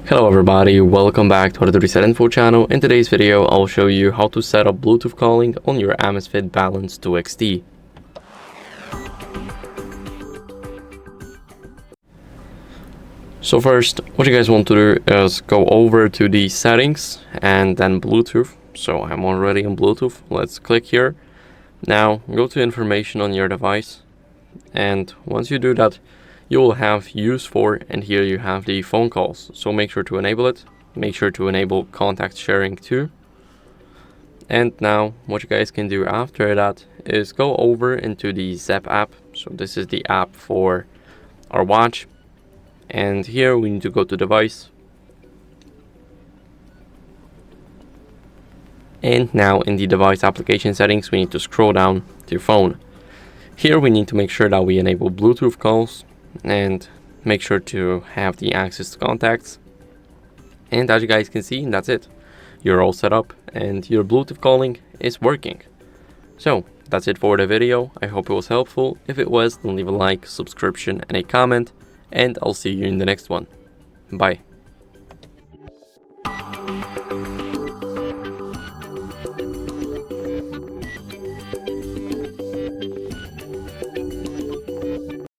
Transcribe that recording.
Hello everybody, welcome back to HardReset.Info channel. In today's video, I'll show you how to set up Bluetooth calling on your AMAZFIT Balance 2XT. So first, what you guys want to do is go over to the settings and then Bluetooth. So I'm already on Bluetooth. Let's click here. Now go to information on your device, and once you do that, you will have use for, and here you have the phone calls. So make sure to enable it. Make sure to enable contact sharing too. And now what you guys can do after that is go over into the Zepp app. So this is the app for our watch. And here we need to go to device. And now in the device application settings, we need to scroll down to phone. Here we need to make sure that we enable Bluetooth calls and make sure to have the access to contacts. And as you guys can see, that's it. You're all set up and your Bluetooth calling is working. So that's it for the video. I hope it was helpful. If it was, then leave a like, subscription and a comment, and I'll see you in the next one. Bye.